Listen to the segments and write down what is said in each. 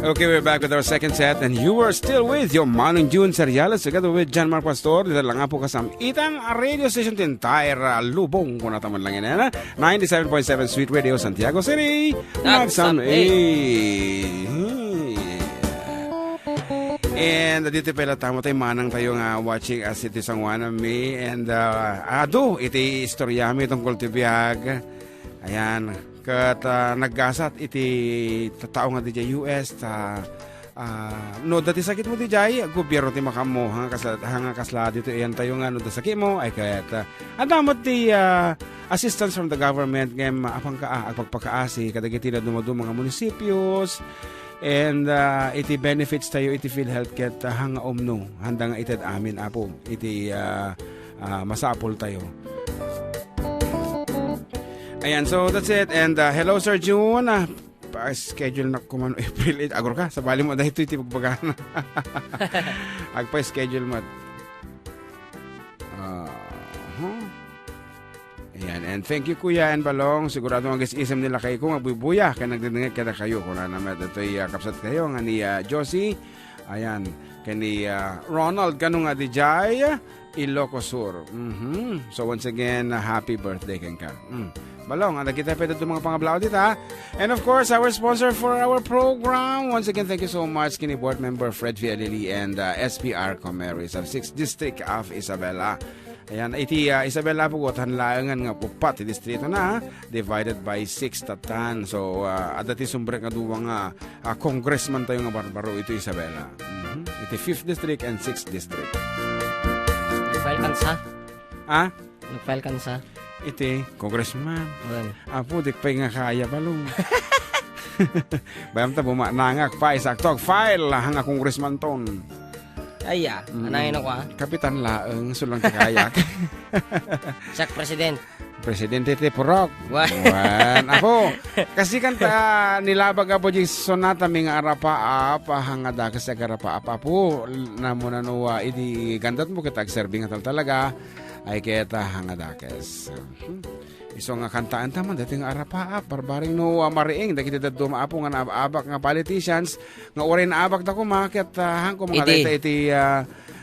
Okay, we're back with our second set and you are still with your Manong June Seriales together with John Mark Pastor. Dito lang nga po kasam itang radio station din Tyra Lubong kung nataman lang yan. 97.7 Sweet Radio Santiago City. Nagsam And dito pala tamo tayo manang tayo nga watching as iti sangwana mi. And iti istoryami tungkol ti biyag. Ayan. Kat naggasat iti tao nga di US no dati sakit mo di jay gobyerno ti makamo hanga kasla dito iyan tayo nga no da sakit mo ay kat adamot ti assistance from the government ngem apang agpagpakaasi kadagiti na dumadu mga munisipios and iti benefits tayo iti PhilHealth ket hanga omno handa nga ited amin apo iti masapol tayo. Ayan, so that's it. And hello, Sir June. Pa-schedule na kumano April 8. Agor ka, sabali mo dahil ito pagpagana. Agpa-schedule mo. Ayan, and thank you, Kuya and Balong. Sigurado mag-isisam nila kayo kung magbubuya. Kaya nagdinigit kada kayo. Kung naman ito'y kapsat kayo. Nga ni Josie. Ayan, kaya ni Ronald. Ganun nga di Jai. Ilocos Sur. So once again, happy birthday ka. Balong, ada kita pwede itong mga pangablao dito ha. And of course, our sponsor for our program. Once again, thank you so much, Kini Board Member Fred Fialili and SPR Comeris of 6th District of Isabela. Ayan, iti Isabela po gotan laangan nga pupat, distrito na, divided by 6 tatan. So, adati sumbre nga duwang congressman tayo nga barbaro, ito Isabela. Iti 5th District and 6th District. Nag-file kan sa? Nag-file kan sa? Iti, congressman. Apo, dikpay nga kaya balong. Bayam ta bumanangak pa, isaktog file hanga congressman ton. Aya, anayin ako Kapitan laeng, sulang kaya. Sak president. Presidente ti Purok. Wan. Apo, kasi kan nilabag apo di sonata ming arapa hanga da kasi arapa apo namo nanuwa idi gandat mo kita serving atal talaga. Ay keta hanga dakes. Iso nga kantaan taman dating arapa barbaring no mariing dagiti daddo maapo nga naabak nga politicians nga oray na abak ta ko maket hangko mga data iti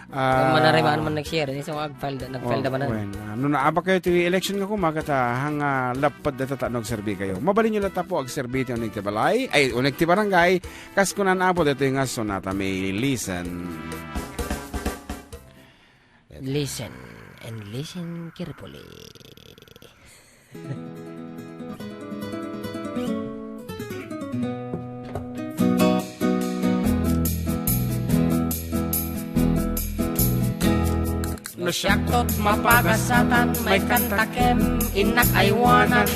manarimaan man nag-share iso nag-file da manan. No naabak kayo iti election nga ko maket hanga lapad data ta nagserbi kayo. Mabalin nyo lata po ag serbi ti unig ti balay ay unig ti barangay kas kunan apo dito nga sonata may listen. Listen and listen carefully. No siyaktot mapagasatan, may kantakem, inak aywanan.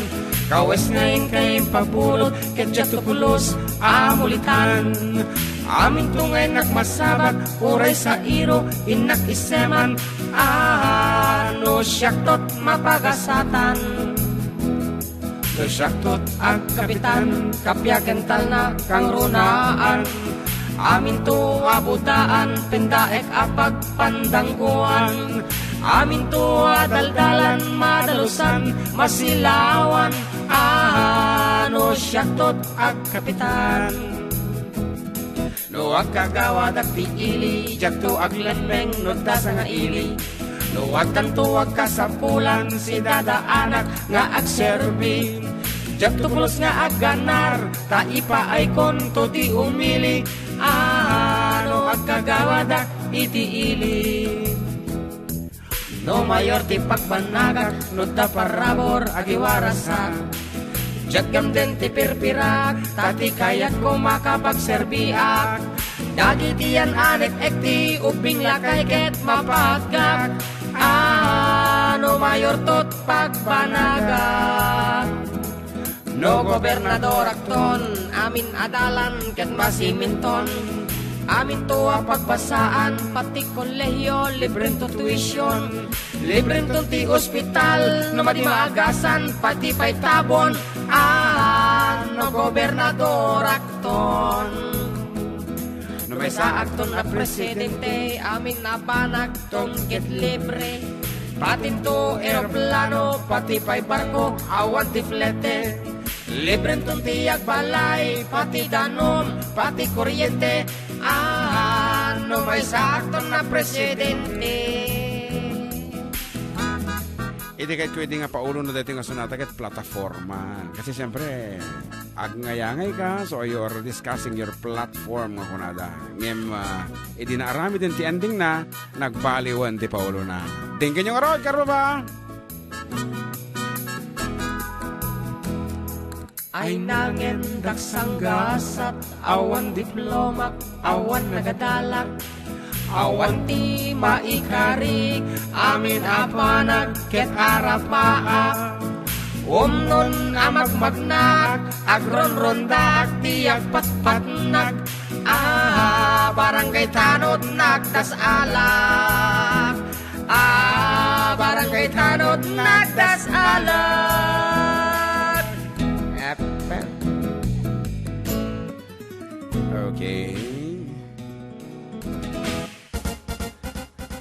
Kawes ngayon kayong pabulot, kadya tukulos, amulitan. Amin tungay nagmasabak, uray sa iro, inak iseman. No siyaktot mapagasatan. No siyaktot ang kapitan, kapyakental na kang runaan. Amin to abutaan, pendaek apag pandangguan. Amin to adaldalan, madalusan, masilawan. No siyaktot ang kapitan. No agkagawa dagti ili, jagto aglanmeng no dasa nga ili. No agtanto agkasapulan, si dada anak nga agserbi. Jagto pulos nga agganar, taipa ay konto di umili. No agkagawa dak iti ili. No mayor ti pagbanagak, no da parabor agiwarasan. Jagam den ti pirpirak, tati kayak ko makapagserbiak. Dagitian anek ekti, ubing lakay ket mapagak. No mayor tot pagbanagak. No gobernador akton, amin adalan ket masiminton. Amin to pagbasaan, pati kolehiyo, libreng to tuition. Libreng to ti ospital, no madi maagasan, pati pay tabon. No gobernador akton. No may sa akton na presidente, amin na banagton ket libre. Pati to aeroplano, pati pay barko, awan ti flete. Libreng tuntiyag balay, pati danom, pati kuryente. Ano may sakto na presidente. Iti kahit pwede nga paulo na dati nga sunata kahit plataforma. Kasi siyempre, agngayangay ka, so you're discussing your platform nga kunada. Ngem, iti naarami din ti ending na, nagbaliwan ti paulo na. Dingin yung arod, karo ba? Ay nangendak sanggasat, awan diplomak, awan nagadalak. Awan ti maikarig, amin apanag, ket arapaak. Umnon amagmagnak, agronrondak, tiyak patpatnak. Barangay tanod nagdas alak. Barangay tanod nagdas alak. Okay.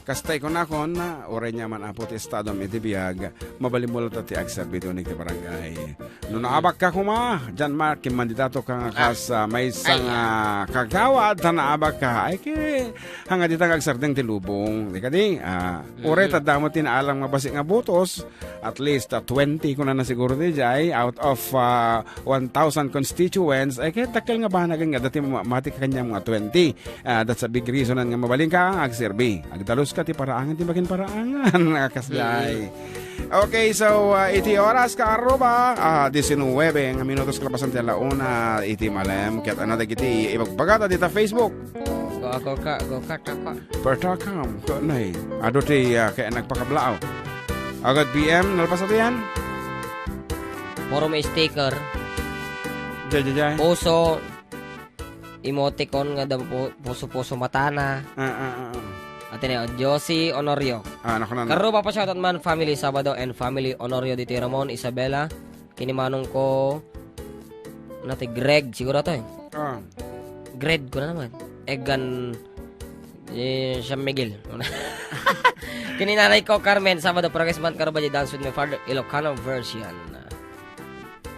Kastay ko na kon na oray niya man apot estado iti biyag mabalimulot at ti agserbido ni barangay. No naabak ka kuma dyan mark mandidato ka nga kas may isang kagawad na naabak ka ay kaya hanga ditang agsardeng ti lubong di ka di oray tadamo tinaalang mabasik nga butos at least 20 ko na siguro di jay out of 1,000 constituents ay kaya takil nga banagan nga dati mati ka kanya mga 20 that's a big reason nga mabaling ka ang agserbi agdalos ti paraangan ti bagin paraangan nakaslay. Okay, so iti oras ka aruba 19 nga minutos kalapasan ti alauna iti malem ket another kiti ibagbagata dita Facebook. Go ka. Pertakam ko nay ado ti kaya nagpakablao. Agad PM nalpas ato yan. Puro may sticker. Jay. Puso. Emoticon nga daw puso matana. Ateneo, Josie Honorio. Karuba pa shoutout man, family Sabado and family Honorio di Ramon, Isabela. Kinimanong ko, Greg, siguro to eh. Greg ko na naman. Egan, Siya Miguel. Kininanay ko, Carmen, Sabado, Progress Band, Karuba, Dance with my father, Ilocano version.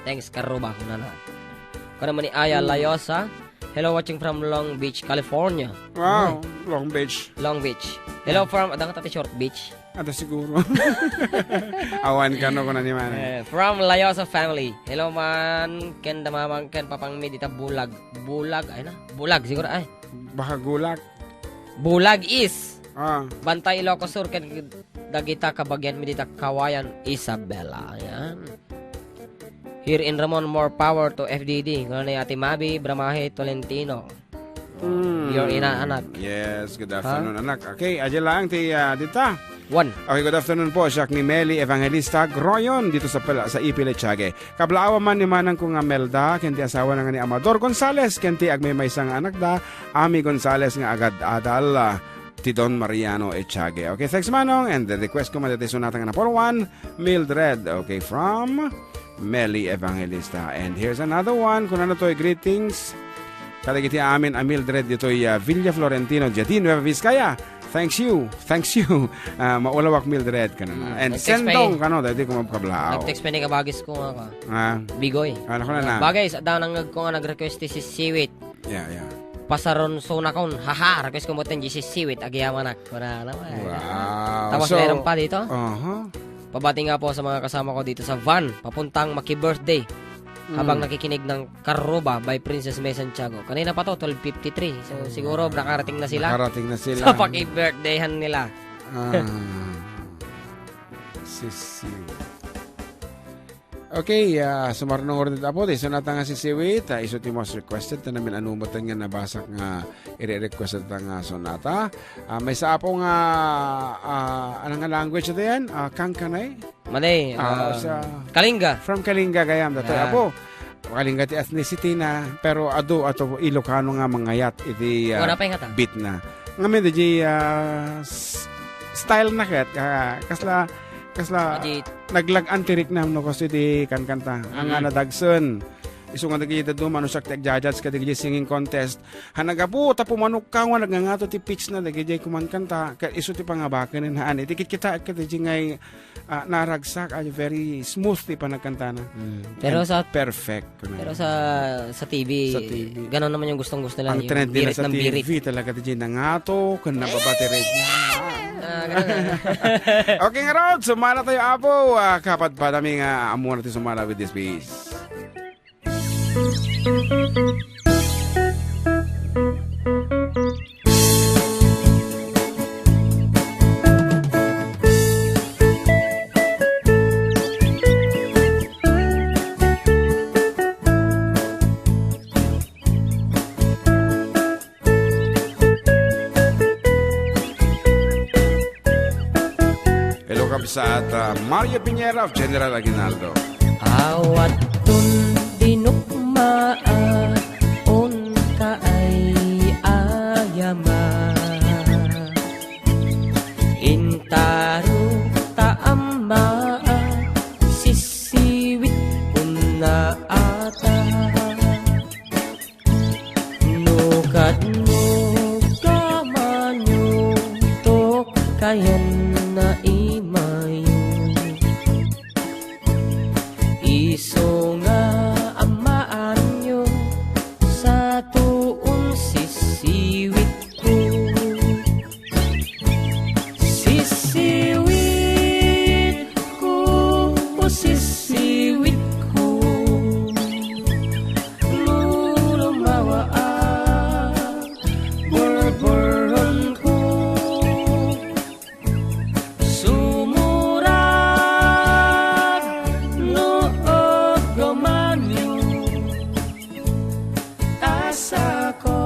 Thanks, Karuba, ko na. Ko naman ni Aya Layosa. Hello, watching from Long Beach, California. Wow, Long Beach. Hello from, adang tati Short Beach. Ada siguro. Awan ka no ko na ni man. From Layosa family. Hello man, ken damamang ken papang medita bulag. Ay na, bulag siguro ay. Baka gulak. Bulag is. Bantay Ilocos Sur ken dagita kabagyan medita Kawayan Isabela. Ayan. Here in Ramon, more power to FDD. Kung ni Ate Mabi, Bramahe, Tolentino. Your ina, anak. Yes, good afternoon, anak. Okay, adya lang ti dita. One. Okay, good afternoon po. Siya ni Meli Evangelista Groyon dito sa Ipilechage. Kablaawa man ni manang kong Melda, kenti asawa na nga ni Amador Gonzales, kenti agmay may isang anak da, Ami Gonzales nga agad adal. Ti Don Mariano Echage. Okay, thanks manong. And the request ko madatiso natin na for one, Mildred. Okay, from Meli Evangelista. And here's another one. Kung ano to, greetings. Kadagiti amin, Mildred, dito Villa Florentino, Jadin, Nueva Vizcaya. Thanks you. Maulawak Mildred ka na. And sendong ka no, dati ko mapkablao. Nag-text pa ni kabagis ko nga Bigoy. Ano ko na. Bagay, daw nang nag-request si Siwit. Yeah. Pasaron so na kon, request ko mo ten si Siwit, agiyaman nak. Wala naman. Wow. Tapos meron pa dito. Pabati nga po sa mga kasama ko dito sa van, papuntang Maki-birthday. Habang nakikinig ng Karuba by Princess May Santiago. Kanina pa to, 12:53. So siguro nakarating na sila. Sa paki-birthdayhan nila. Sisiw. Okay, sumarnong orin po. So natang sisiwit. Iso ti most requested. Namin anumatan nga nabasak nga i-requested nga sonata. May sa po nga anong nga language ito yan? Kangkanay? Manay. Kalinga. From Kalinga gayam. Dato po. Kalinga ti ethnicity na. Pero ado ato Ilocano nga mangayat. Iti beat na. Nga medyo style na ket. Kasla naglag-antirik na no kasi di kankanta ang nadagson Iso nga nagkita doon, manusak tag-judge ka di singing contest. Hanagabu, tapo manok ka, nagangato ti pitch na, di kumankanta. Iso ti pangabakan haan. Itikit kita di ngay naragsak, very smooth ti panagkanta na. Pero sa perfect. Pero sa TV, gano'n naman yung gustong-gusto nila. Ang trend nila sa TV talaga di nangato, kung nababati rate niya. Okay nga Rod, sumala tayo apo. Kapag pa namin amo natin sumala with this piece. Hello kapsat, Mario Piñera of General Aguinaldo. Awat tun dinukmaa on ka ay ayama intaro taama sisiwit una ata nukat mo kamanyo to kayan na imayo iso nga amaan nyo sa tuon sisiwit ko sisiwit ko o sisiwit ko lulumawa borboron ko sumurag no gamanyo asa ko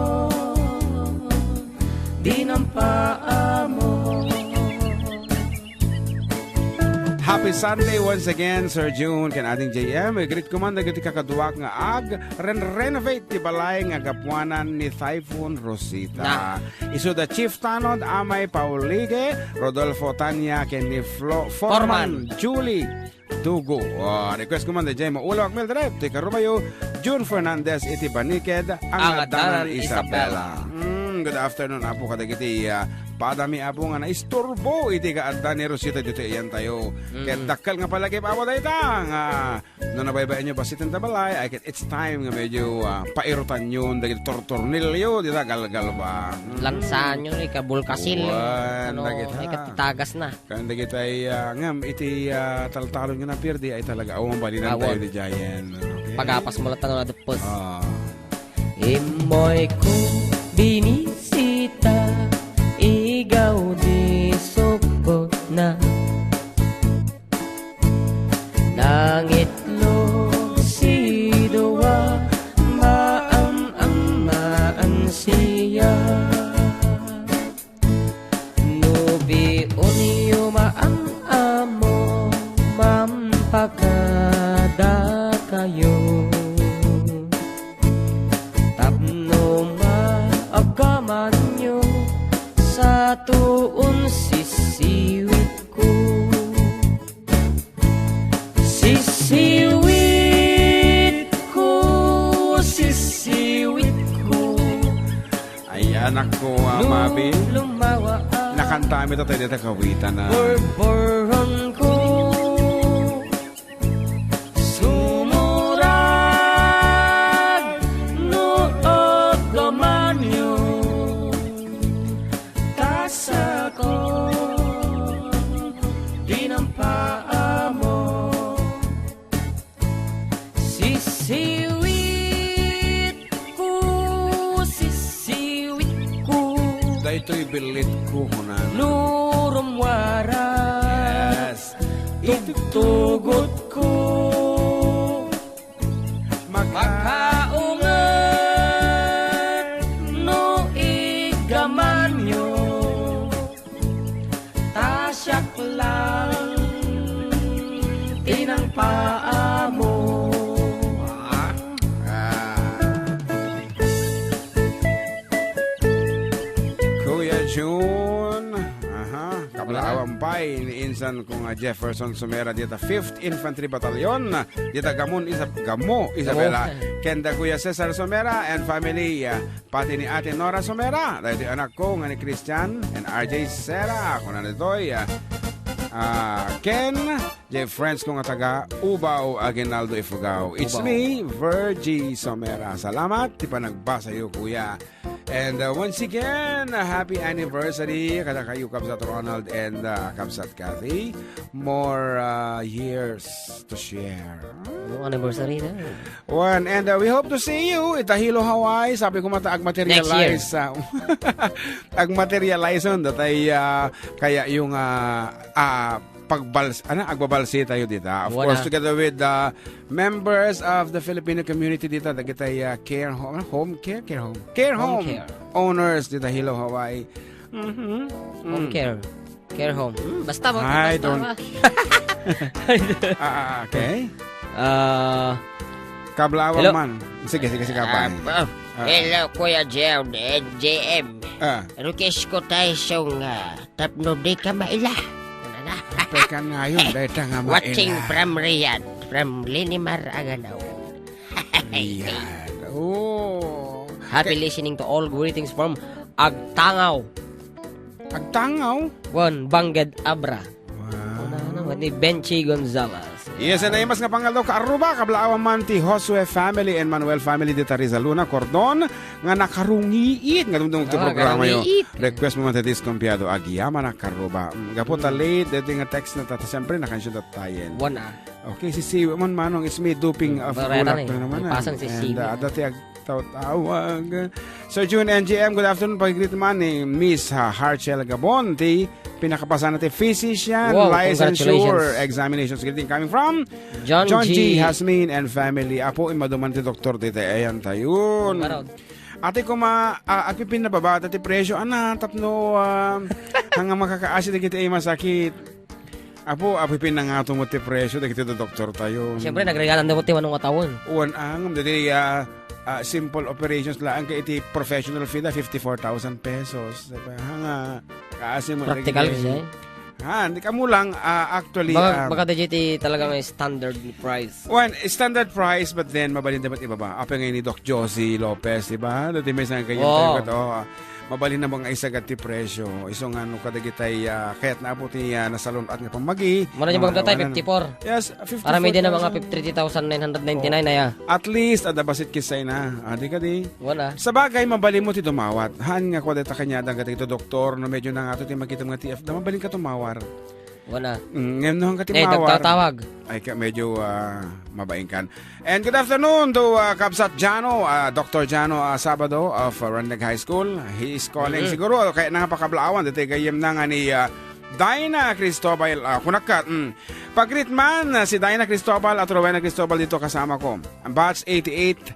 dinampaamo. Happy Sunday once again, Sir June, kan ating JM. Greet ko man, nagiti kakaduwak nga renovate ti balay nga gapuanan ni Typhoon Rosita. Iso da Chief Tanod, Amay Paulige, Rodolfo Tanya, Kenny Forman, Julie Dugo. Request ko man, da JM, Ulawak Mildred, ti Karumayo, June Fernandez, iti Baniked, ang Adanan Isabela. Good afternoon, apo kadagiti padami apo nga na isturbo iti kaadda ni Rosita dito iyan tayo. Kaya dakal nga palagi pa apo dayta nga no nabaybayan nyo basitin tabalay ay it's time nga medyo pairutan yun dagiti tortornilyo dita galgal ba. Lansan yun, ikabulkasil. Ikatitagas na. Kaya dagiti ay ngam iti taltalon nga na pirdi ay talaga awang balinan tayo di Jayan. Pagapas mo lang na dupos. Imoy ko binisita igaw di suko na nangitlog si Dowa maam-amaan siya nubi uniyo maam-amo mampakada kayo agaman nyo sa tuon sisiwit ko sisiwit ko sisiwit ko ay anak ko Mabi lumawa nakanta mi to tayo dito kawitan na borboron ko ito'y bilit ko na lurumwara yes tugtugot ko makaungan no igamanyo tasyak lang tinang paamo June, kapalawang Pay ni Insan kung Jefferson Sumera dita 5th Infantry Battalion dita Gamo Isabela kenda Kuya Cesar Sumera and family pati ni Ate Nora Sumera dahil anak ko nga ni Christian and RJ Sera kung ano ito'y Ken J. Friends ko nga taga Ubao Aguinaldo Ifugao. It's me, Virgie Somera. Salamat, ti pa nagbasa iyo, kuya. And once again, happy anniversary kada kayo Kabsat Ronald and Kabsat Kathy. More years to share. Anniversary na. One, and we hope to see you Itahilo, Hawaii. Sabi ko mata ag-materialize. Ag-materialize on datay kaya yung agbabalsi tayo dito. Of course, together with the members of the Filipino community dito, dagitay care home owners dito, Hilo, Hawaii. Home care home. Basta ba? I don't. Okay. Kablawan man. Sige, kabay. Hello, Kuya Jel and JM. Request ko tayo sa tapno di ka maila. Teka nga yun, dahil nga maila. Watching from Riyadh, from Linimar, Aganaw. Riyadh. Oh. Happy listening to all greetings from Agtangaw. Agtangaw? One, Bangged Abra. Wow. Ni Benchi Gonzalez. Yes, and mas nga pangalaw ka Aruba, kablaawan man ti Josue family and Manuel family dita Rizaluna, Cordon, nga nakarungiit, nga dumdum ito programa yun. Request mo man ti diskompiado, agiyama na karuba. Gaputa late, dito nga text na tata, siyempre nakansyudat tayo. Okay, si Siwi man manong, it's me duping of ulak pa naman. Pasang si Siwi. And dati tawag. Sir June NGM, good afternoon. Pag-greet naman ni Miss Harchel Gabon, ti pinakapasan natin physician, licensure, examinations. Greeting coming from John G. Hasmin and family. Apo, imaduman ti doktor dito. Ayan tayo. Ate ko agpipin na baba, dati presyo, tapno, hanggang makakaasi na kita ay masakit. Apo, apipin na nga tumuti presyo, dahil kita doktor tayo. Siyempre, nagregalan na mo ti manong katawon. Uwan ang, dati simple operations lang, kaya iti professional fee na 54,000 pesos. Diba? Hanga, kaasi mo. Practical siya eh. Hindi ka mo lang, actually. Baka DJT talaga may standard price. One, standard price, but then, mabalin dapat ibaba. Apa ngayon ni Doc Josie Lopez, diba? Dati may isang ganyan. Mabalin na mga isagat ti presyo. Isong ano kadagitay, kaya't naabot niya nasalon at nga pamagi. Muna niya mga tatay, 54. Yes, 54,000. Para may din na mga 53,999 na ya. At least, adabasit kisay na. Di ka di. Wala. Sa bagay, mabalin mo ti dumawat. Han nga kwa deta kanya, dagat ito doktor, no medyo na nga ito ti magkita mga TF, na mabalin ka tumawar. Wala. Ngayon nung ka timawar. Tawag. Ay, medyo mabaing kan. And good afternoon to Kabsat Jano, Dr. Jano Sabado of Randag High School. He is calling siguro, kaya nangapakablaawan, dito gayem na nga ni Dinah Cristobal, kunakat. Pag-greet man, si Dinah Cristobal at Rowena Cristobal dito kasama ko. Batch 88,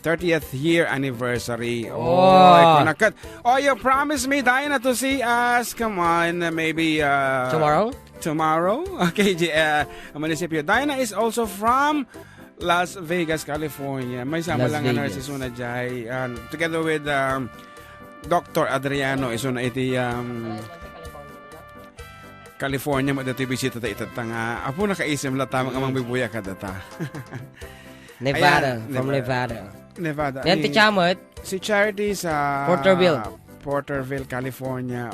30th year anniversary. Kunakat. You promised me, Dinah, to see us. Come on, maybe tomorrow. Okay, munisipyo. Dinah is also from Las Vegas, California. May sama lang nga si Suna Jai. Together with Dr. Adriano, isuna iti California, dati bisita ta itatanga. Apo nakaisim la tamang amang bibuya ka data. Nevada. Nevada. Yan ti Chamot. Si Charity sa Porterville, California.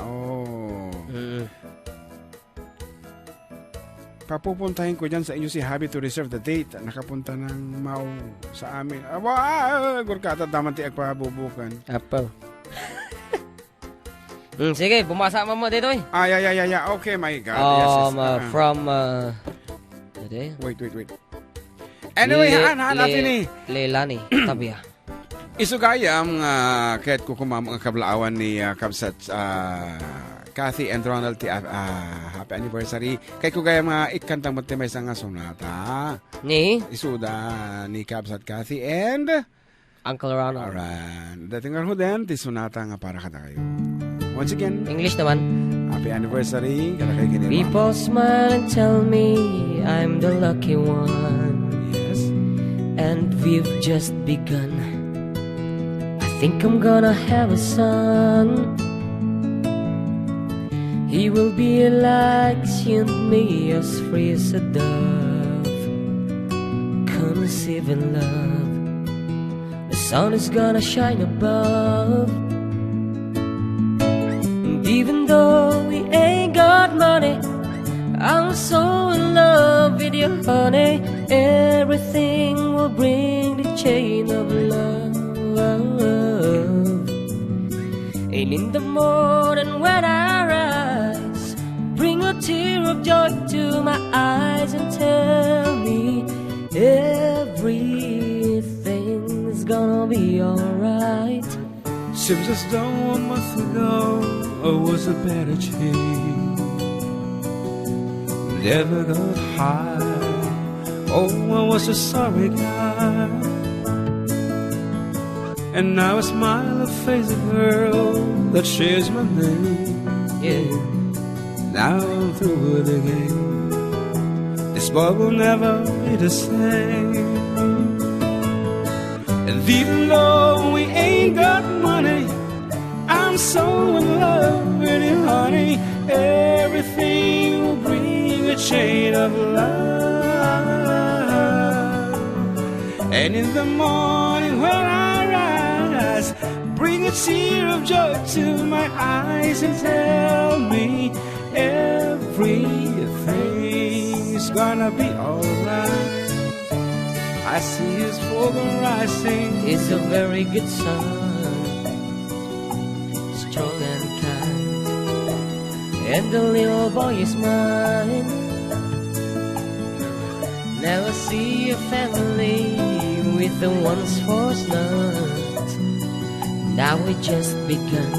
Papupuntahin ko dyan sa inyo si Habi to reserve the date. Nakapunta ng Mau sa amin. Gurkata, daman ti agpabubukan. Apo. Sige, bumasa mo dito eh. Yeah. Okay, my God. Yes. From, Wait. Anyway, natin eh. Leilani, Tabia. Isugayam, kahit kukumam ang kablaawan ni Kabsat Kathy and Ronald, happy anniversary. Kahit kugayam ikantang matimay sa nga sonata. Ni? Isuda ni Kabsat Kathy and Uncle Ronald. Alright. Dating nga din, ti sonata nga para kada kayo. Once again, English naman. Happy anniversary. People smile and tell me I'm the lucky one. Yes. And we've just begun. I think I'm gonna have a son. He will be like you and me, as free as a dove, conceiving love. The sun is gonna shine above. And even though we ain't got money, I'm so in love with you, honey. Everything will bring the chain of love. And in the morning when I rise, bring a tear of joy to my eyes and tell me everything's gonna be alright. Seems as though a month ago I was a better change. Never got high. Oh, I was a sorry guy. And now I smile and face a girl that shares my name. Yeah. Now I'm through with the game. This boy will never be the same. And even though we ain't got money, I'm so in love with you, honey. Everything will bring a chain of love. And in the morning when I rise, bring a tear of joy to my eyes and tell me everything's gonna be alright. I see his smoke rising. He's a very good son, strong and kind, and the little boy is mine. Never see a family with the once forced not. Now we just begun.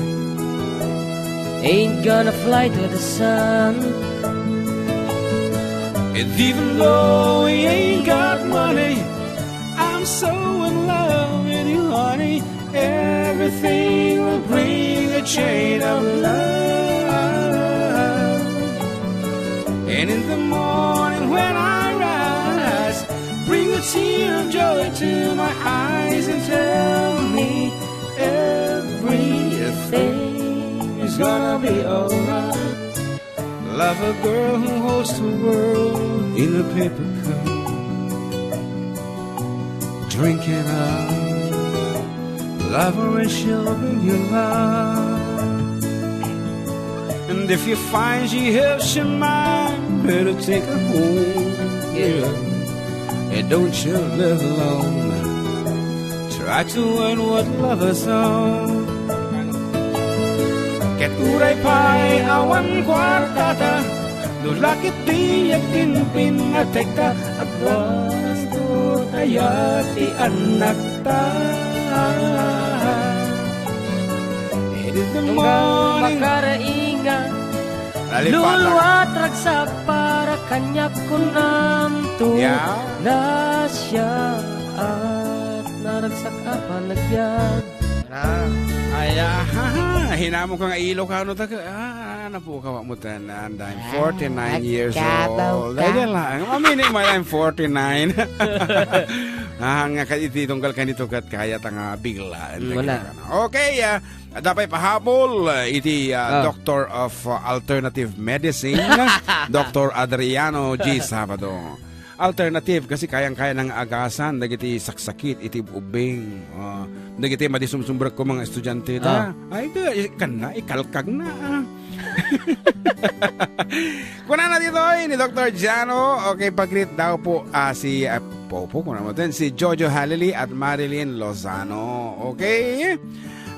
Ain't gonna fly to the sun. And even though we ain't got money, I'm so in love with you, honey. Everything will bring a chain of love. And in the morning when I rise, bring a tear of joy to my eyes and tell me everything is gonna be alright. Love a girl who holds the world in a paper cup, drinking up. Love her and she'll bring you love. And if you find she helps your mind, better take her home. Yeah. And don't you live alone. Try to earn what lovers own. Ket uray pa'y awan kwartata, lulakit tiyak tinpin at tekta, at waras to tayo ti anak ta. And in the morning, makarainga, luluwat ragsak para kanya kunamto. Na siya at naragsak apa nagyag. Ay, hinamo ka nga ilo ka, ano taga, napo ka mo tanan, I'm 49 years old. Ay, lang, mamini mo, I'm 49. Nga ititunggal ka nito kat kaya tanga bigla. Okay, dapat pahabol, iti Doctor of Alternative Medicine, Dr. Adriano G. Sabado. Alternative kasi kayang-kaya ng agasan, dagiti saksakit, iti ubing, dagiti madisumsumbrak ko mga estudyante ta. Ay, ikalkag na. Kuna na dito ni Dr. Jano. Okay, pag-greet daw po si Popo, kuna mo din, si Jojo Halili at Marilyn Lozano. Okay?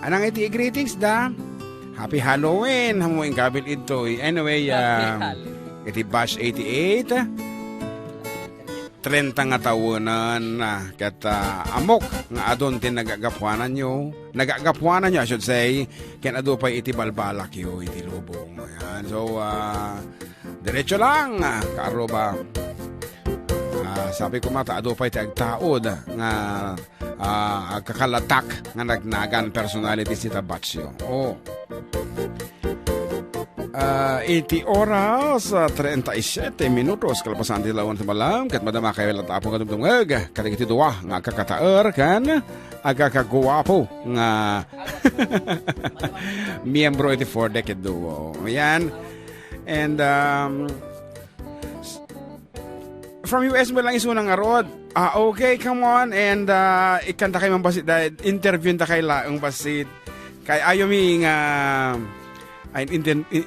Anang iti greetings da? Happy Halloween. Hamuing kabil ito. Anyway, iti Bash 88. 30 nga tawanan na kata amok nga adon tin nagagapuanan nyo I should say ken ado pa iti balbalak yo iti lubong. Ayan. So diretso lang kaaro ba sabi ko mata ado pa iti agtaod nga agkakalatak nga nagnagan personality si Tabatsyo. Iti oras 37 minutos kalapasan ti lawan ti malam ket madama kayo latapong kadumdumag katigiti duwa nga kakataer kan agkakaguwapo nga miyembro iti 4 decade duo. Ayan. And from US mo lang isunang arod. Okay, come on. And ikanta kay mambasit. Interview na kay laong basit. Kay ayo mi nga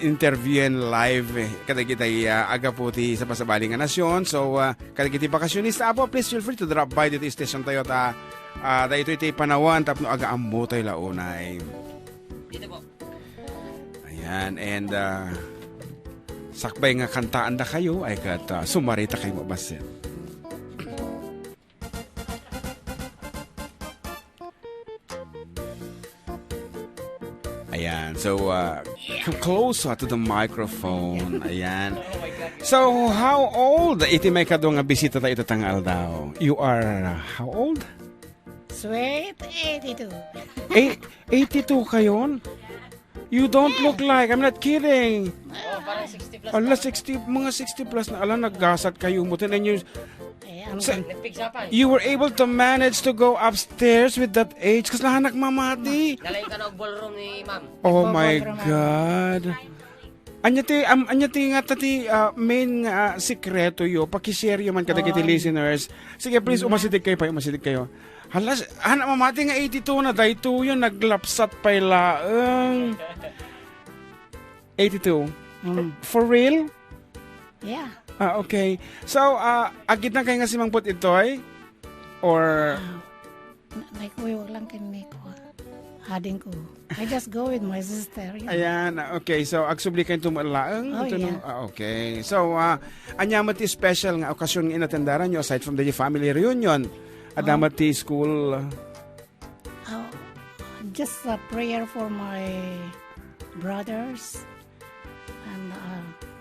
interviewen live kada kita aga puti sa pasabaling nga nasyon. So kada kita bakasyonista apo, please feel free to drop by dito station tayo ta dahito iti panawan tapno aga ammo tayo launay. Dito po. Ayan, and sakbay nga kantaan da kayo ay kat sumarita kayo mabasit. Ayan, so come closer to the microphone. Ayan. So, how old? Iti may kadong nga bisita tayo tangal daw. You are how old? Sweet 82. 82 kayon? You don't look like, I'm not kidding. Oh, parang 60 plus. Ala, 60, mga 60 plus na. Ala, naggasat kayo mo. Tinan nyo. You were able to manage to go upstairs with that age kasi lahanak mamati. Nalain ka na ballroom ni ma'am. Oh my God. Anya ti nga tati main sikreto yo. Pakishare yo man kadagiti listeners. Sige, please, umasitig kayo. Halas, anak mamati nga 82 na. Dahito yun, naglapsat pa ilaang. 82. For real? Yeah. Okay. So, agit na kayo nga si Mang Put itoy? Or... Naikuyo lang kami ko. Hading ko. I just go with my sister. You know? Ayan, okay. So, agsubli kayo tumalaang? Oh, yeah. Okay. So, anyamati special nga okasyon nga inatendaran nyo aside from the family reunion? Adamati school? Just a prayer for my brothers and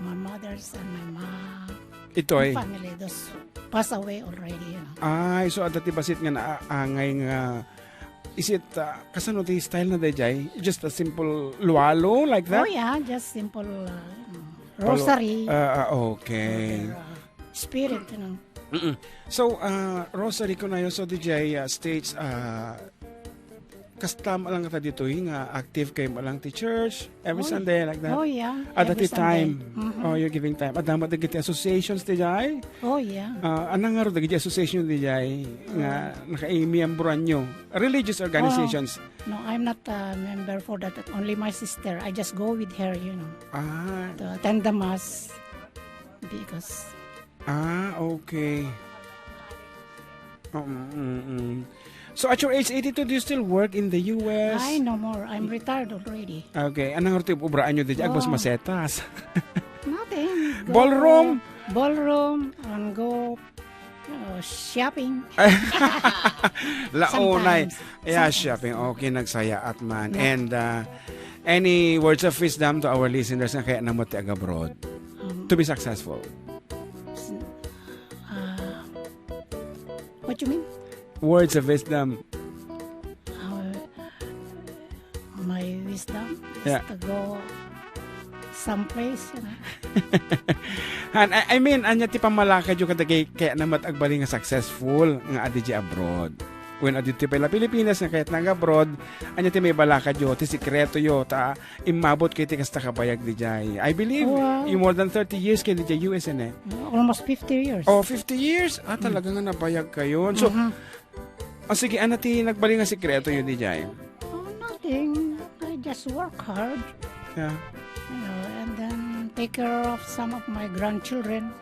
my mothers and my mom. Itoy? Family, those passed away already, you know. Ay, so adati basit nga naangay nga is it, kasano ti style na dayjay? Just a simple lualo like that? Oh yeah, just simple rosary. Okay. Spirit, you know. So, rosary ko na yun. So, DJ states, kastam lang ka dito nga active kayo malang ti church every Sunday like that. Oh yeah. At that time. Mm-hmm. Oh, you're giving time. At damat dagiti associations DJ. Oh yeah. Anang nga ro dagiti association DJ nga nakaimiyamburan nyo. Religious organizations. No, I'm not a member for that. Only my sister. I just go with her, you know. To attend the mass because. Okay. So at your age 82, do you still work in the US? I no more. I'm retired already. Okay. Anong orti ubraan nyo dito? Agbas masetas. Nothing. Ballroom and go shopping. Launay. Yeah, shopping. Okay, nagsaya at man. Yeah. And any words of wisdom to our listeners na kaya namuti ag-abroad to be successful? What you mean? Words of wisdom. My wisdom is to go someplace, you know. And I mean, anya ti pamalakad yung kadagay kaya namat agbali nga successful nga adiji abroad. When aditi pa la Pilipinas nga kahit nang abroad, anya ti may balakad yo, ti sikreto yo, ta imabot kay ti kasta kabayag DJ. I believe you more than 30 years kay DJ US eh. Almost 50 years. Oh, 50 years? Talaga nga nabayag kayo. So, sige, ano ti nagbali nga sikreto yun DJ? Oh, nothing. I just work hard. Yeah. You know, and then take care of some of my grandchildren.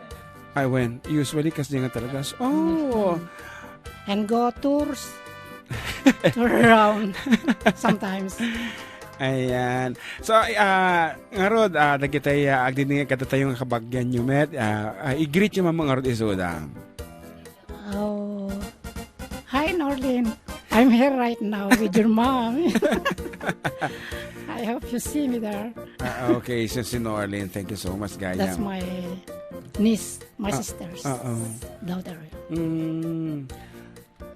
I went. Usually, kasi nga talaga. Oh. And go tours. Tour around. Sometimes. Ayan. So, nga rod, nagkitay, agdini nga katatayong kabagyan nyo, met. I-greet nyo mamang nga rod isuda. Oh. Hi, Norlin. I'm here right now with your mom. I hope you see me there. Okay, so si Norlin, thank you so much, Gaya. That's my niece, my sister's daughter.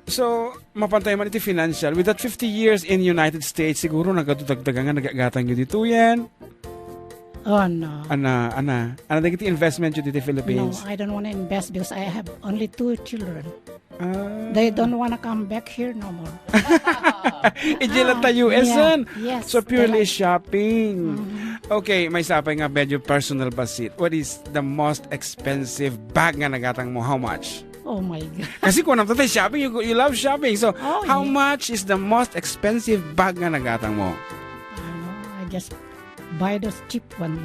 So, mapantay man iti financial. With that 50 years in United States, siguro nagadudagdagan nga nagagatang nyo dito yan? Oh, no. Ana dagiti investment dito sa No, Philippines. I don't want to invest because I have only 2 children. They don't want to come back here no more. Ijila ta US Yeah, yes. So purely They shopping. Okay, may sapay nga medyo personal basit. What is the most expensive bag nga nagatang mo? How much? Oh my God. Kasi kung natatay shopping, you love shopping. So, Oh, how yeah. much is the most expensive bag nga nagatang mo? I just buy those cheap ones.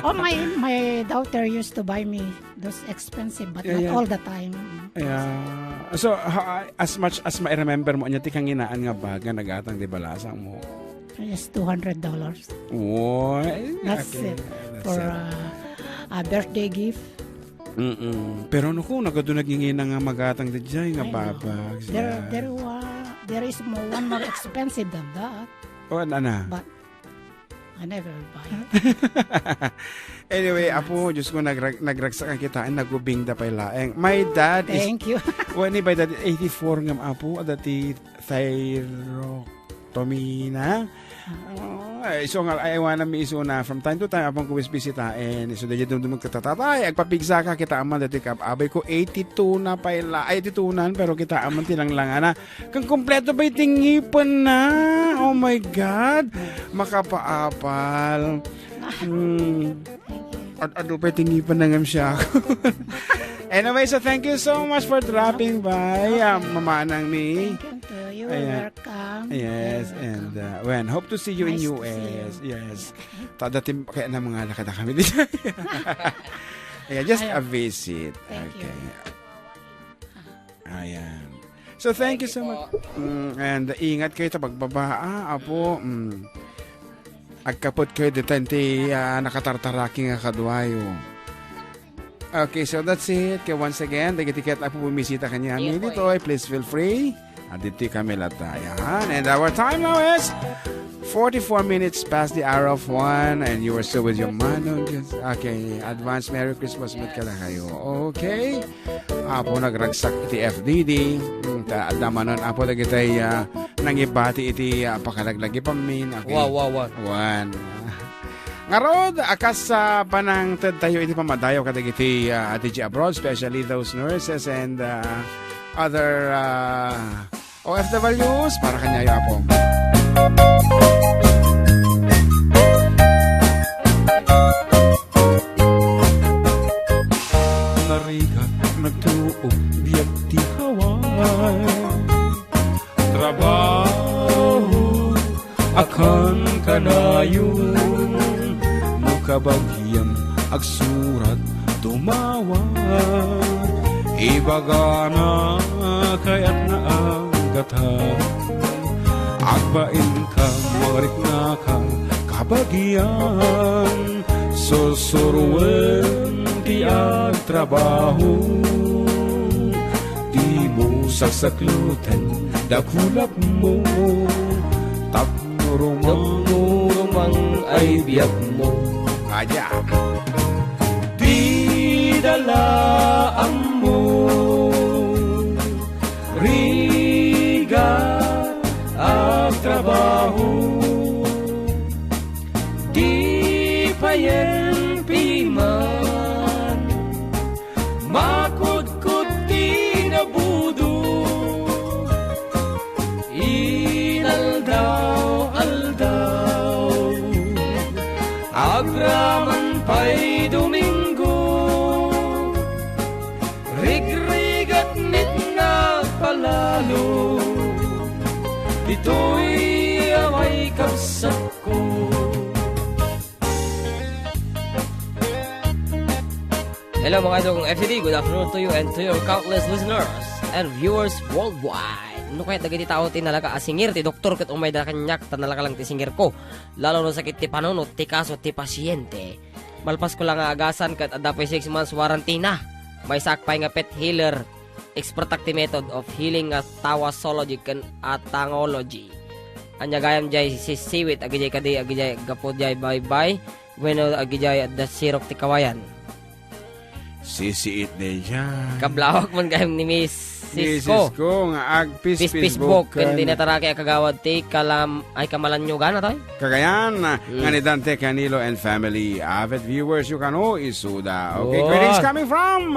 Oh, my daughter used to buy me those expensive, but not Yeah. all the time. Yeah. So, as much as ma-remember mo, anya ti kang inaan nga bag nga nagatang di balasang mo? Just $200. Wow. That's it for a birthday gift. Pero ano kung nagadunagingin na nga magatang di dyan nga I know. babag. There is one more expensive than that, O, ana. but I never buy it. Anyway, apo, Diyos ko, nagragsak ang kitaan, nagubing da pa'y laeng. My dad is, Thank you. when by dad 84 ngam apo, dati thyrotomy na. So nga, I wanna mi iso na from time to time, apong kuwis bisitain. So, dahil dumdumag katatatay, agpapigsa ka, kita aman dati ka, abay ko 82 na pa'y 82 na, pero kita aman tilang lang na. Kang kompleto ba'y tingipan na? Oh my God! Makapaapal. Ano pa tingipan na ngam siya. Anyway, so thank you so much for dropping by, Mamanang Mi. Thank you to you. Ayan. Welcome. Yes, and when hope to see you in Nice to US. see you. Yes. Dati kaya na mga nakita kami dito. Yeah, just a visit. Thank you. Ayan. So thank you so much. And ingat kayo sa pagbaba, apo. Agkapot kayo dito nakatartaraki nga kadwayo. Okay, so that's it. Kaya once again, dagitiket na po bumisita kanya kami dito. Please feel free. Dito kami lata. Yan. And our time now is 44 minutes past the hour of 1. And you are still with your manong. Okay. Advance Merry Christmas with ka na kayo. Okay. Apo nagragsak iti FDD. Adama nun. Apo nagitay nangibati iti pakalaglagi pamin. Okay. Wow. One. Ngarod, akas sa panang tayo iti pamadayo kadagiti DJ abroad, especially those nurses and other OFWs para kanyayo apong. Narigat nagtuog biyag ti Hawaii, trabaho akan kanayon, kabagyan agsurat tumawa, ibaga na kayat na ang gata, agbain ka marik na ka kabagyan, susurwen ti ang trabaho, di mo sasakluten dakulap mo, tapnurumang ay biyak mo. Aja. Di dalaan mo riga ang trabaho, di payen piman makudkod di nabudo, inaldaw agraman pa'y Domingo, rigrigat mit na palalo, dito'y away kapsat ko. Hello mga idol kong FCD, good afternoon to you and to your countless listeners and viewers worldwide. Ano kaya dagiti tao tinalaga asingir ti doktor ket umay da kanyak tanalaga lang ti singir ko. Lalo no sakit ti panunot ti kaso ti pasyente. Malpas ko lang nga agasan ket adda pa 6 months warranty na. May sakpay nga pet healer expert method of healing nga tawasology ken atangology. Anya gayam jay si siwit agijay kadi agijay gapod jay bye-bye. Bueno agijay adda sirok ti kawayan. Sisiit na yan. Kablawak man gayam ni Miss Misis ko. Nga ag Facebook. Hindi na taraki kagawad ti kamalanyugan na tayo. Kagayan, nga ni Dante Canilo and family. Avid viewers, you can isuda. Okay, greetings coming from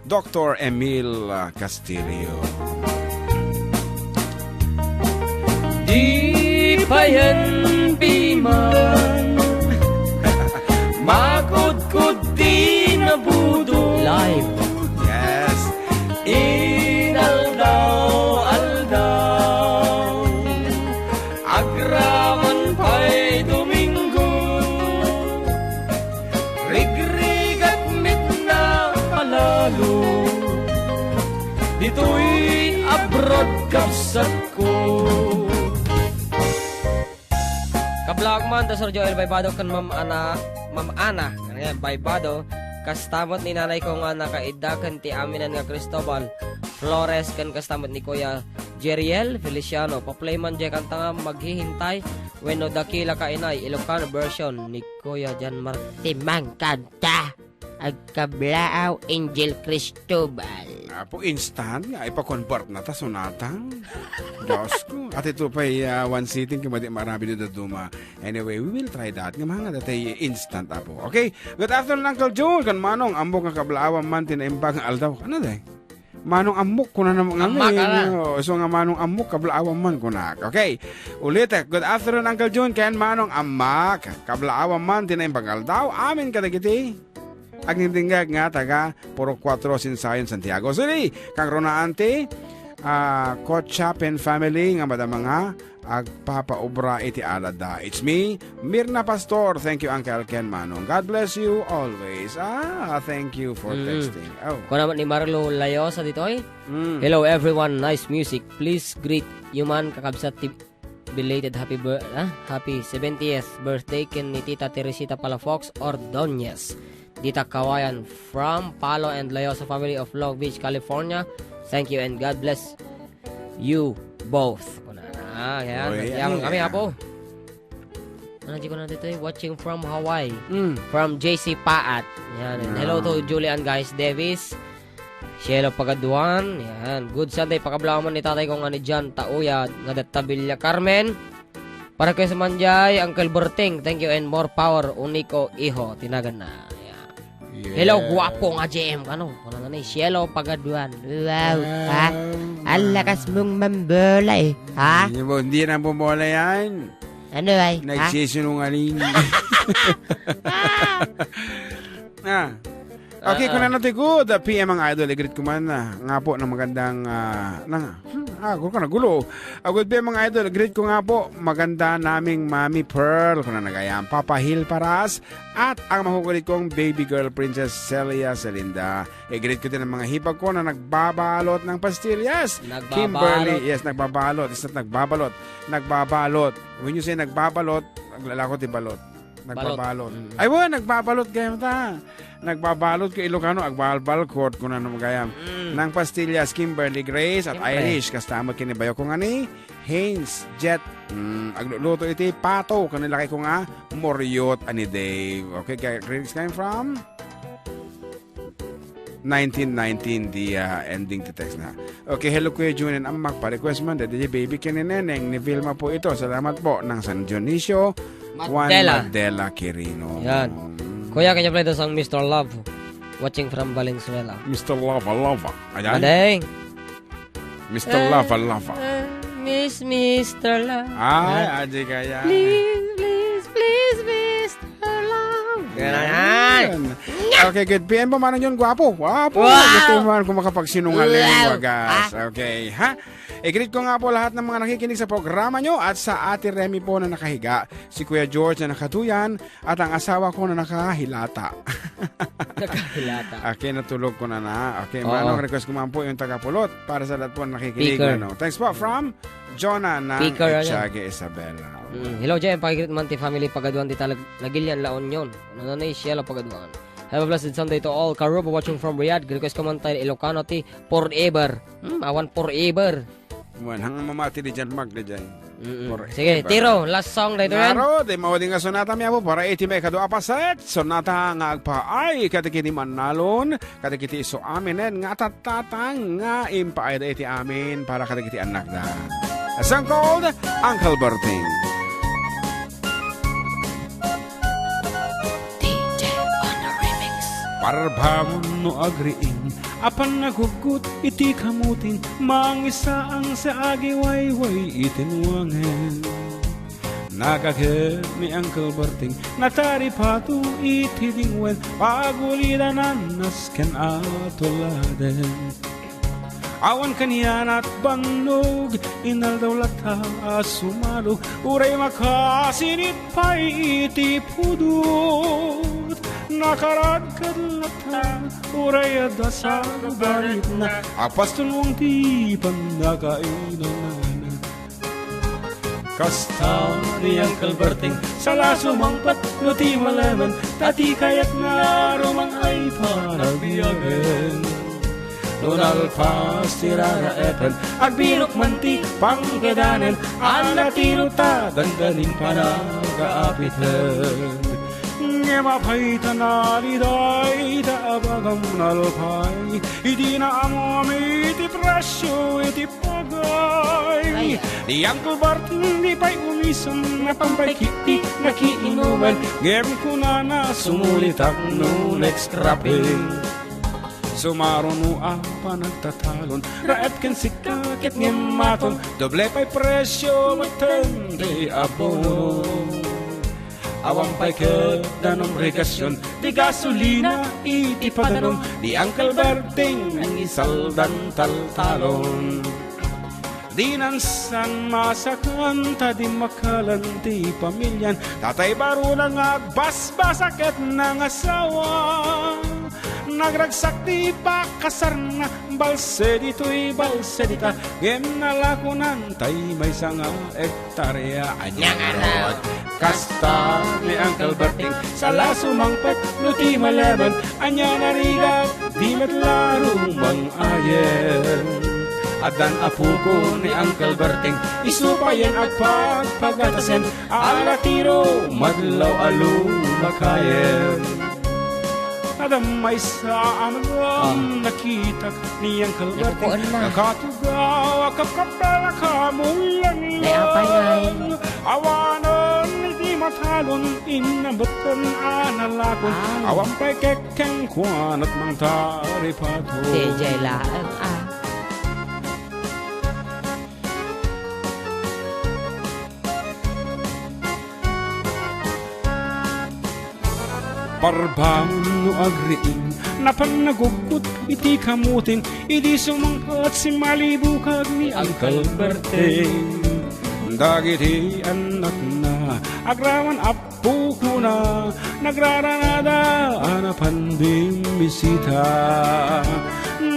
Dr. Emil Castillo. Di pa yan piman makudkud di nabudo Live. Yes. Inaldaw agraman pa'y Domingo rigrig at mitna palalo dito'y abroad kapsat ko. Kablog man to Sir Joel Baybado kan Ma'am Ana, ngayon Baybado kastamot ni nanay ko nga nakaidakan ti aminan nga Cristobal Flores kan kastamot ni Kuya Jeriel Feliciano paplayman jay kanta nga maghihintay wenno dakila ka inay Ilocano version ni Kuya Jan Martimang kanta agkablaaw Angel Cristobal. Po instant nga ipa-convert na ta sunatang. Diyos ko. At ito pa'y one sitting kumadi marami na duma. Anyway, we will try that. Nga mga datay instant apo. Okay? Good afternoon, Uncle Joel. Kan manong ambok nga kablaawan man tinaimbang aldaw. Ano day? Manong amok ko na naman nga. So nga manong amok kablaawan man ko na. Okay. Ulit. Good afternoon, Uncle Joel. Kan manong amak kablaawan man tinaimbang aldaw. Amin kadagiti. Agnintinggag nga taga Puro 4 Sinsayon, Santiago City. Kang Ronaante, Kochapen family nga madama nga agpapaobra iti alada. It's me, Mirna Pastor. Thank you, Uncle Ken Manong. God bless you always. Thank you for texting. Kung naman ni Marlo Layosa ditoy. Hello everyone, nice music. Please greet human kakabsat belated happy 70th birthday ken ni Tita Teresita Palafox Ordonez. Dita Kawayan from Palo and Layosa family of Long Beach, California. Thank you and God bless you both. Yan kami po. Ano ko na dito watching from Hawaii. From JC Paat. Yan. Hello to Julian guys Davis. Cielo Pagaduan. Yan. Good Sunday pakablaman ni tatay kong ani Jan Tauya nga Tabilya Carmen. Para kay sa Manjay, Uncle Berting. Thank you and more power Unico Iho. Tinagan na. Yeah. Hello, guwapo nga JM. Ano na Cielo Pagaduan. Wow, ha? Ang lakas mong mambola ha? Hindi na bumola yan. Ano ay? Nagsisinungaling. Okay, kung natin ko, the PM ang idol, igrit ko man nga po ng magandang, ako ka nagulo. Good PM ang idol, igrit ko nga po, maganda naming Mami Pearl, kung na nagayang Papa Hill Paras, at ang makukulit kong baby girl Princess Celia Celinda. Igrit ko din ang mga hipag ko na nagbabalot ng pastillas. Kimberly, yes, nagbabalot. It's not nagbabalot. Nagbabalot. When you say nagbabalot, naglalakot balot. Nagbabalot. Ay, nagbabalot kayo ta. Nagbabalot ko Ilocano, agbalbalkot kung ano magayam. Nang pastillas, Kimberly Grace at Irish. Kastamot kinibayo ko nga ni Haynes Jet. Agluluto iti pato. Kanilaki ko nga Moriot ani Dave. Okay, critics came from 1919, the ending to text na. Okay, hello Kuya June and Amak. Pa-request man, DJ Baby Kinineneng ni Vilma po ito. Salamat po ng San Dionisio Juan Mandela Quirino. Yan. Kuya, kanya play ang Mr. Love. Watching from Valenzuela. Mr. Lava Lava. Ayan. Adeng. Mr. Lava Lava. Miss Mr. Love. Aji kaya. Please, Mr. Love. Ganyan. Okay, good. PM pa man yun, gwapo. Gusto mo man kung makapagsinungaling wagas. Okay, ha? I-greet ko nga po lahat ng mga nakikinig sa programa nyo at sa Ate Remy po na nakahiga, si Kuya George na nakatuyan at ang asawa ko na nakahilata. Nakahilata. Okay, natulog ko na. Okay, manong request ko man po yung tagapulot para sa lahat po na nakikinig. Thanks po from Jonah ng Echage Isabela. Hello, Jem. Pakikrit man ti family Pagaduan ti talag nagilyan laon yun. Ano na Cielo Pagaduan. Have a blessed Sunday to all. Karuba watching from Riyadh. Request ko man tayo Ilocano ti forever. Awan forever. Hanggang mamati di dyan, Mag, di dyan. Sige, Tiro, last song dito yan. Naro, di mawadi nga sonata miya po para iti may kado apaset. Sonata nga agpaay, katikiti manalon, katikiti iso aminen, nga tatatang nga impaay da iti amin para katikiti anak na. A song called Uncle Berting. DJ on the remix. Parbamon no agriing, apan nagugut iti kamutin, mangisa ang sa agiwayway itinwangen. Nagaghet ni Uncle Berting, natari pato iti dingwen, pagulidanan nasken atuladen. Awan kaniyan at bannog, inaldawlata sumalo, uray makasinit pa iti pudot. Nakaradkad lata, uray adasa barit na, apastulong ti pandakainan. Kasta ni Uncle Berting, sa laso mangpat no ti malaman, tati kayak nga rumang ay parabiyagen. Donal pas tirara epen, agbirok manti pangkedanen, ala tiro ta dandaning panagaapiten. Nga mapay tanaliday da abagam nalpay, idi na amami iti presyo iti pagay. Di Uncle Berting di pa'y umisam na pampay kiti nakiinuman, game ko na sumulitak no next rapping. Sumaro no apa nagtatalon, raep ken sikakit ngem maton, doble pa'y presyo matende abono. Awang pa'y kedanong regasyon, di gasolina iti padanom, di Uncle Berting ang isaldan taltalon. Di nansan masakan, tadi makalan ti pamilyan, tatay baro lang agbasbasaket ng asawa. Nagragsak di pakasar na, balse dito'y balse dita, gem nalakunan tay may sanga ektarya anyang arod. Kasta ni Uncle Berting, sa laso mangpet no ti malaman, anya narigat di matlarong mang-ayen. Adan apuko ni Uncle Berting, isupayan at pagpagatasen, ala tiro madlaw alumakayen. Nadamay sa aman nakita ni Uncle Berting, nakatugaw kapkapela kamulan lang. Awanan hindi matalon, inabatan analakon, awang pa'y kekeng kwan at mang taripato. DJ Laang Parbangon no agriin, napan nagugut iti kamutin, idi sumangkat si malibukag ni Uncle Berting. Dagiti anak na, agraman apo ko na, nagraranada anapan bimisita.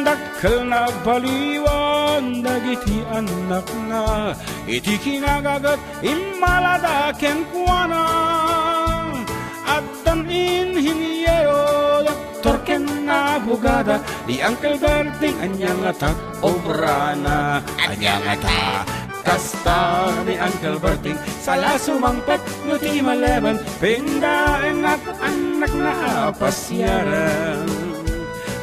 Dakkel nagbaliwan, dagiti anak na, iti kinagagat imalada kenkwana. At tanin hiniyero, doktor ken na bugada, di Uncle Berting anyang atak obrana, anyang atak. Kasta ni Uncle Berting, sa laso mangpet no ti malaman, pindaen at anak na apasyaran.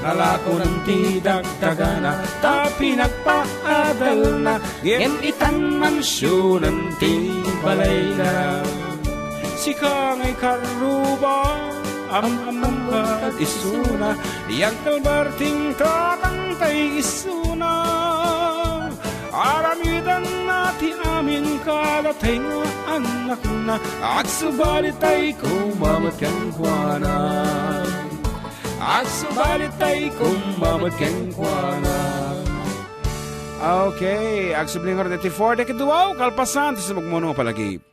Nalako ng ti dagdagana, tapi nagpaadal na, gem itan mansyonan ti balay na. Sika ngay karuba, amamamkat isuna, di Uncle Berting tatangtay isuna. Aramidan nati amin kadatay nga anak na, at subalit ay kumamat kang kuwana. At subalit ay kumamat kang kuwana. Okay, ag sublingar 94, dekaduaw, kalpasan, ti sa magmuno palagi.